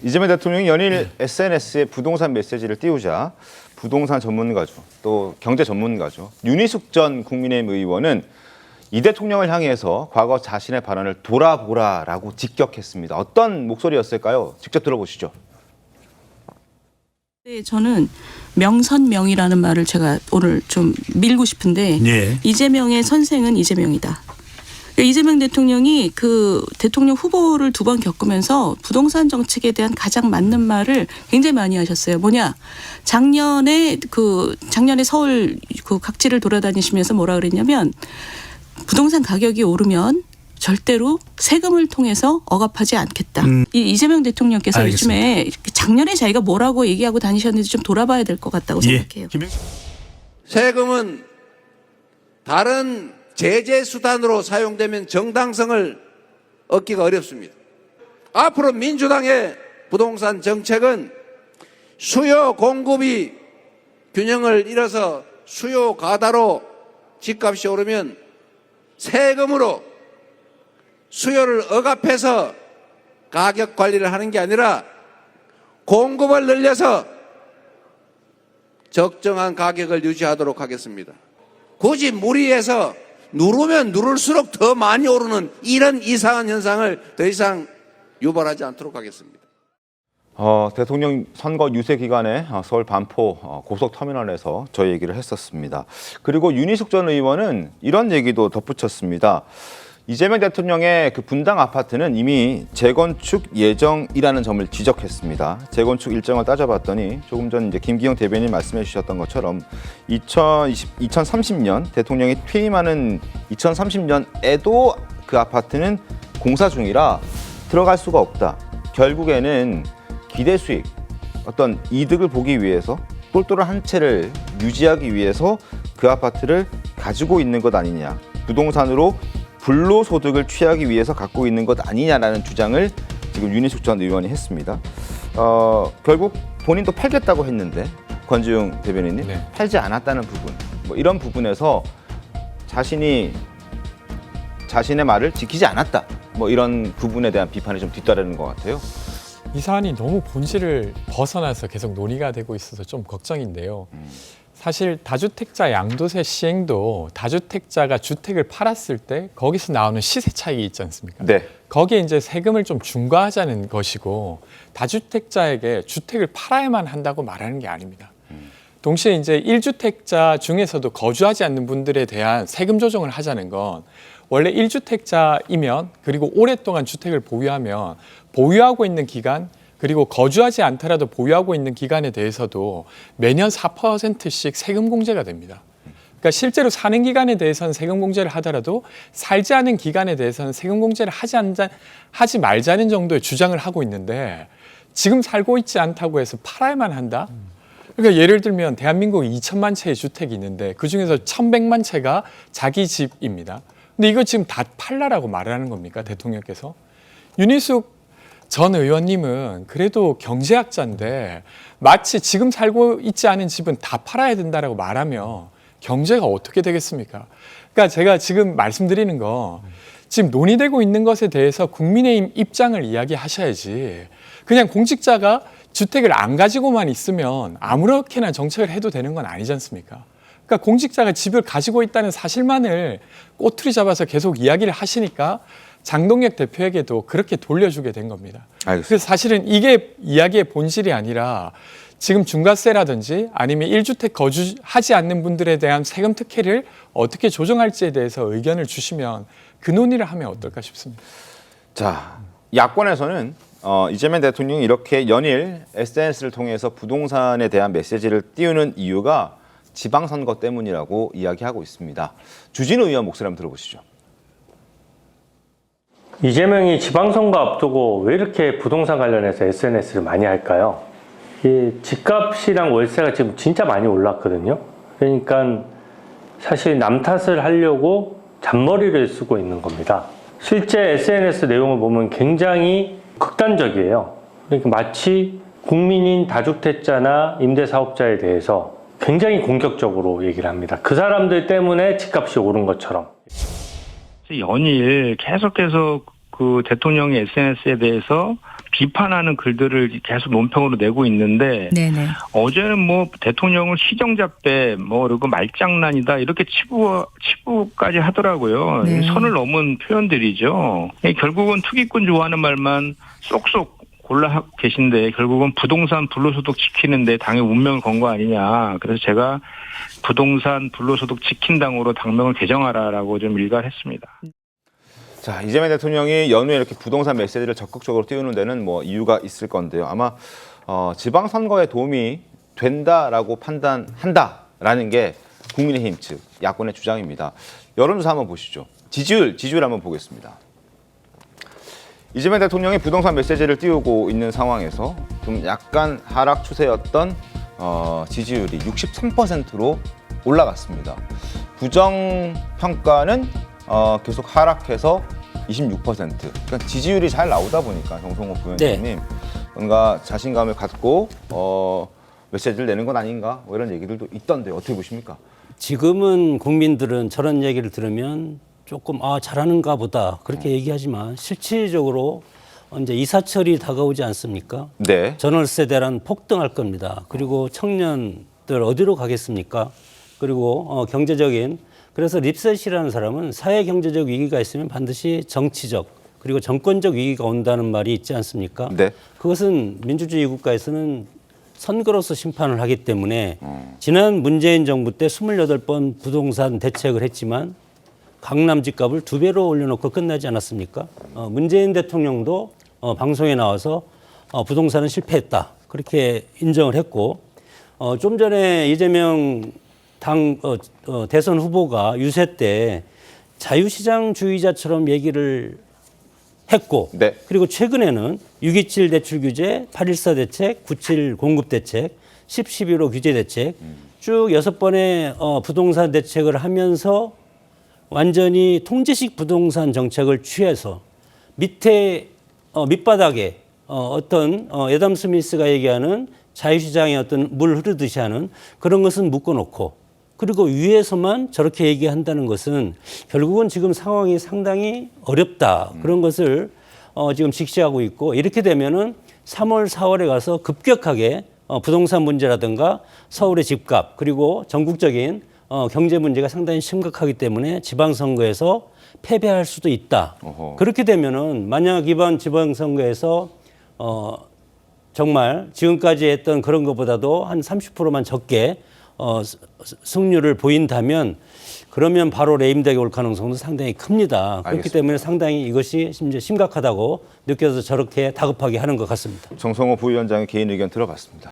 이재명 대통령이 연일 SNS에 부동산 메시지를 띄우자 부동산 전문가죠, 또 경제 전문가죠, 윤희숙 전 국민의힘 의원은 이 대통령을 향해서 과거 자신의 발언을 돌아보라라고 직격했습니다. 어떤 목소리였을까요? 직접 들어보시죠. 네, 저는 명선명이라는 말을 제가 오늘 좀 밀고 싶은데 이재명의 선생은 이재명이다. 이재명 대통령이 그 대통령 후보를 2번 겪으면서 부동산 정책에 대한 가장 맞는 말을 굉장히 많이 하셨어요. 뭐냐? 작년에 서울 그 각지를 돌아다니시면서 뭐라 그랬냐면 부동산 가격이 오르면 절대로 세금을 통해서 억압하지 않겠다. 이재명 대통령께서 알겠습니다. 요즘에 작년에 자기가 뭐라고 얘기하고 다니셨는지 좀 돌아봐야 될 것 같다고 생각해요. 세금은 다른 제재 수단으로 사용되면 정당성을 얻기가 어렵습니다. 앞으로 민주당의 부동산 정책은 수요 공급이 균형을 잃어서 수요 과다로 집값이 오르면 세금으로 수요를 억압해서 가격 관리를 하는 게 아니라 공급을 늘려서 적정한 가격을 유지하도록 하겠습니다. 굳이 무리해서 누르면 누를수록 더 많이 오르는 이런 이상한 현상을 더 이상 유발하지 않도록 하겠습니다. 대통령 선거 유세 기간에 서울 반포 고속터미널에서 저희 얘기를 했었습니다. 그리고 윤희숙 전 의원은 이런 얘기도 덧붙였습니다. 이재명 대통령의 그 분당 아파트는 이미 재건축 예정이라는 점을 지적했습니다. 재건축 일정을 따져봤더니 조금 전 이제 김기영 대변인 말씀해 주셨던 것처럼 2030년 대통령이 퇴임하는 2030년에도 그 아파트는 공사 중이라 들어갈 수가 없다. 결국에는 기대 수익, 어떤 이득을 보기 위해서 똘똘한 한 채를 유지하기 위해서 그 아파트를 가지고 있는 것 아니냐. 부동산으로 불로소득을 취하기 위해서 갖고 있는 것 아니냐라는 주장을 지금 윤희숙 전 의원이 했습니다. 결국 본인도 팔겠다고 했는데 권지웅 대변인님 팔지 않았다는 부분, 뭐 이런 부분에서 자신의 말을 지키지 않았다. 뭐 이런 부분에 대한 비판이 좀 뒤따르는 것 같아요. 이 사안이 너무 본질을 벗어나서 계속 논의가 되고 있어서 좀 걱정인데요. 사실 다주택자 양도세 시행도 다주택자가 주택을 팔았을 때 거기서 나오는 시세 차익이 있지 않습니까? 네. 거기에 이제 세금을 좀 중과하자는 것이고 다주택자에게 주택을 팔아야만 한다고 말하는 게 아닙니다. 동시에 이제 1주택자 중에서도 거주하지 않는 분들에 대한 세금 조정을 하자는 건 원래 1주택자이면 그리고 오랫동안 주택을 보유하면 보유하고 있는 기간 그리고 거주하지 않더라도 보유하고 있는 기간에 대해서도 매년 4%씩 세금 공제가 됩니다. 그러니까 실제로 사는 기간에 대해서는 세금 공제를 하더라도 살지 않은 기간에 대해서는 세금 공제를 하지 말자는 정도의 주장을 하고 있는데 지금 살고 있지 않다고 해서 팔아야만 한다? 그러니까 예를 들면 대한민국 2천만 채의 주택이 있는데 그중에서 1,100만 채가 자기 집입니다. 근데 이거 지금 다 팔라라고 말하는 겁니까? 대통령께서? 윤희숙 전 의원님은 그래도 경제학자인데 마치 지금 살고 있지 않은 집은 다 팔아야 된다라고 말하면 경제가 어떻게 되겠습니까? 그러니까 제가 지금 말씀드리는 거 지금 논의되고 있는 것에 대해서 국민의힘 입장을 이야기하셔야지 그냥 공직자가 주택을 안 가지고만 있으면 아무렇게나 정책을 해도 되는 건 아니지 않습니까? 그러니까 공직자가 집을 가지고 있다는 사실만을 꼬투리 잡아서 계속 이야기를 하시니까 장동혁 대표에게도 그렇게 돌려주게 된 겁니다. 알겠습니다. 그래서 사실은 이게 이야기의 본질이 아니라 지금 중과세라든지 아니면 1주택 거주하지 않는 분들에 대한 세금 특혜를 어떻게 조정할지에 대해서 의견을 주시면 그 논의를 하면 어떨까 싶습니다. 자, 야권에서는 이재명 대통령이 이렇게 연일 SNS를 통해서 부동산에 대한 메시지를 띄우는 이유가 지방선거 때문이라고 이야기하고 있습니다. 주진우 의원 목소리 한번 들어보시죠. 이재명이 지방선거 앞두고 왜 이렇게 부동산 관련해서 SNS를 많이 할까요? 이 집값이랑 월세가 지금 진짜 많이 올랐거든요. 그러니까 사실 남 탓을 하려고 잔머리를 쓰고 있는 겁니다. 실제 SNS 내용을 보면 굉장히 극단적이에요. 그러니까 마치 국민인 다주택자나 임대사업자에 대해서 굉장히 공격적으로 얘기를 합니다. 그 사람들 때문에 집값이 오른 것처럼. 연일 계속해서 그 대통령의 SNS에 대해서 비판하는 글들을 계속 논평으로 내고 있는데 네네. 어제는 뭐 대통령을 시정잡배 뭐 그리고 말장난이다 이렇게 치부까지 하더라고요. 네. 선을 넘은 표현들이죠. 결국은 투기꾼 좋아하는 말만 쏙쏙 골라 계신데 결국은 부동산 불로소득 지키는데 당의 운명을 건 거 아니냐. 그래서 제가 부동산 불로소득 지킨당으로 당명을 개정하라라고 좀 일갈했습니다. 자, 이재명 대통령이 연후에 이렇게 부동산 메시지를 적극적으로 띄우는 데는 뭐 이유가 있을 건데요. 아마 지방선거에 도움이 된다라고 판단한다라는 게 국민의힘 측 야권의 주장입니다. 여론조사 한번 보시죠. 지지율 한번 보겠습니다. 이재명 대통령이 부동산 메시지를 띄우고 있는 상황에서 좀 약간 하락 추세였던 지지율이 63%로 올라갔습니다. 부정 평가는 계속 하락해서 26%. 그러니까 지지율이 잘 나오다 보니까 정성호 부위원장님 뭔가 자신감을 갖고 메시지를 내는 건 아닌가 뭐 이런 얘기들도 있던데 어떻게 보십니까? 지금은 국민들은 저런 얘기를 들으면 조금 잘하는가 보다 그렇게 얘기하지만 실질적으로 이제 이사철이 다가오지 않습니까? 네. 전월세대란 폭등할 겁니다. 그리고 청년들 어디로 가겠습니까? 그리고 경제적인 그래서 립셋이라는 사람은 사회 경제적 위기가 있으면 반드시 정치적 그리고 정권적 위기가 온다는 말이 있지 않습니까? 네. 그것은 민주주의 국가에서는 선거로서 심판을 하기 때문에 지난 문재인 정부 때 28번 부동산 대책을 했지만 강남 집값을 2배로 올려놓고 끝나지 않았습니까? 문재인 대통령도 방송에 나와서 부동산은 실패했다. 그렇게 인정을 했고 좀 전에 이재명 대선 후보가 유세 때 자유시장주의자처럼 얘기를 했고 네. 그리고 최근에는 6.27 대출 규제, 8.14 대책, 9.7 공급 대책, 10.11호 규제 대책 쭉 6번의 부동산 대책을 하면서 완전히 통제식 부동산 정책을 취해서 밑바닥에 어떤 애덤 스미스가 얘기하는 자유시장의 어떤 물 흐르듯이 하는 그런 것은 묶어놓고 그리고 위에서만 저렇게 얘기한다는 것은 결국은 지금 상황이 상당히 어렵다. 그런 것을 지금 직시하고 있고 이렇게 되면은 3월, 4월에 가서 급격하게 부동산 문제라든가 서울의 집값 그리고 전국적인 경제 문제가 상당히 심각하기 때문에 지방선거에서 패배할 수도 있다. 어허. 그렇게 되면은 만약 이번 지방선거에서 정말 지금까지 했던 그런 것보다도 한 30%만 적게 승률을 보인다면 그러면 바로 레임덕이 올 가능성도 상당히 큽니다. 그렇기 알겠습니다. 때문에 상당히 이것이 심각하다고 느껴서 저렇게 다급하게 하는 것 같습니다. 정성호 부위원장의 개인 의견 들어봤습니다.